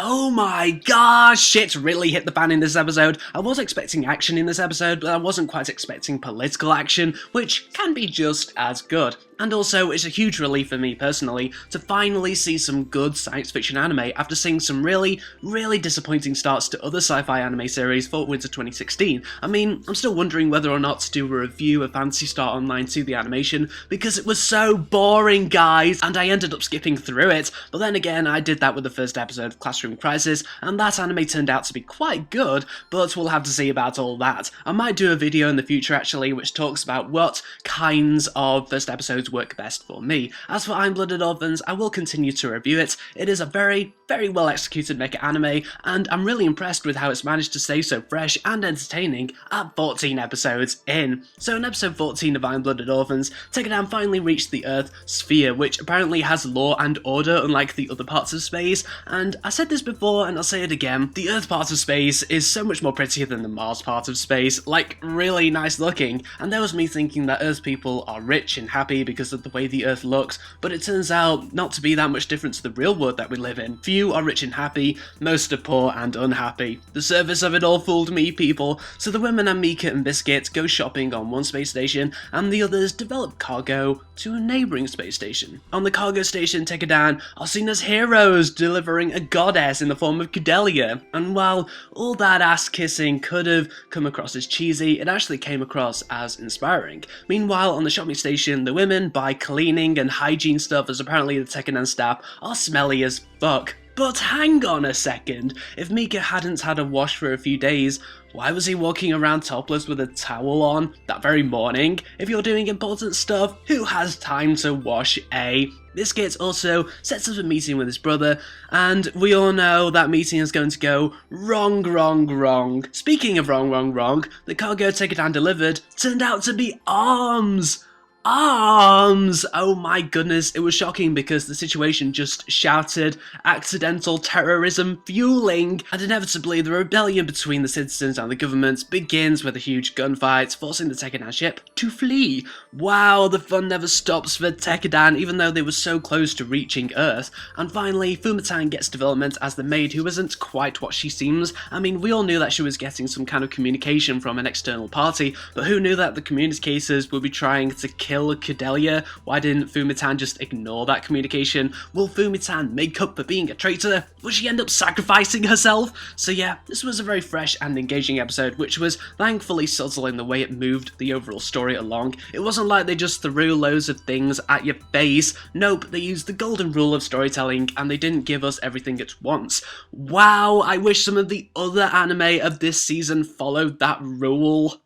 Oh my gosh, shit really hit the fan in this episode. I was expecting action in this episode, but I wasn't quite expecting political action, which can be just as good. And also, it's a huge relief for me personally to finally see some good science fiction anime after seeing some really disappointing starts to other sci-fi anime series for winter 2016. I mean, I'm still wondering whether or not to do a review of Phantasy Star Online 2 the animation, because it was so boring, guys, and I ended up skipping through it. But then again, I did that with the first episode of Classroom Crisis, and that anime turned out to be quite good, but we'll have to see about all that. I might do a video in the future actually, which talks about what kinds of first episodes work best for me. As for Blooded Orphans, I will continue to review it. It is a very well executed mecha anime, and I'm really impressed with how it's managed to stay so fresh and entertaining at 14 episodes in. So in episode 14 of Blooded Orphans, Tegadan finally reached the Earth sphere, which apparently has law and order unlike the other parts of space, and I said this before and I'll say it again, the Earth part of space is so much more prettier than the Mars part of space, like really nice looking, and there was me thinking that Earth people are rich and happy because of the way the Earth looks, but it turns out not to be that much different to the real world that we live in. Few are rich and happy, most are poor and unhappy. The surface of it all fooled me, people. So the women and Mika and Biscuit go shopping on one space station, and the others develop cargo to a neighbouring space station. On the cargo station, Tegadan are seen as heroes, delivering a goddess in the form of Kudelia, and while all that ass kissing could have come across as cheesy, it actually came across as inspiring. Meanwhile, on the shopping station, the women buy cleaning and hygiene stuff as apparently the Tegadan staff are smelly as fuck. But hang on a second, if Mika hadn't had a wash for a few days, why was he walking around topless with a towel on that very morning? If you're doing important stuff, who has time to wash, eh? Biscuit also sets up a meeting with his brother, and we all know that meeting is going to go wrong. Speaking of wrong, the cargo Tegadan delivered turned out to be arms! Arms! Oh my goodness, it was shocking because the situation just shouted accidental terrorism fueling, and inevitably the rebellion between the citizens and the government begins with a huge gunfight, forcing the Tegadan ship to flee. Wow, the fun never stops for Tegadan, even though they were so close to reaching Earth. And finally, Fumatan gets development as the maid who isn't quite what she seems. I mean, we all knew that she was getting some kind of communication from an external party, but who knew that the communicators would be trying to kill Kudelia? Why didn't Fumatan just ignore that communication? Will Fumatan make up for being a traitor? Will she end up sacrificing herself? So yeah, this was a very fresh and engaging episode, which was thankfully subtle in the way it moved the overall story along. It wasn't like they just threw loads of things at your face. Nope, they used the golden rule of storytelling and they didn't give us everything at once. Wow, I wish some of the other anime of this season followed that rule.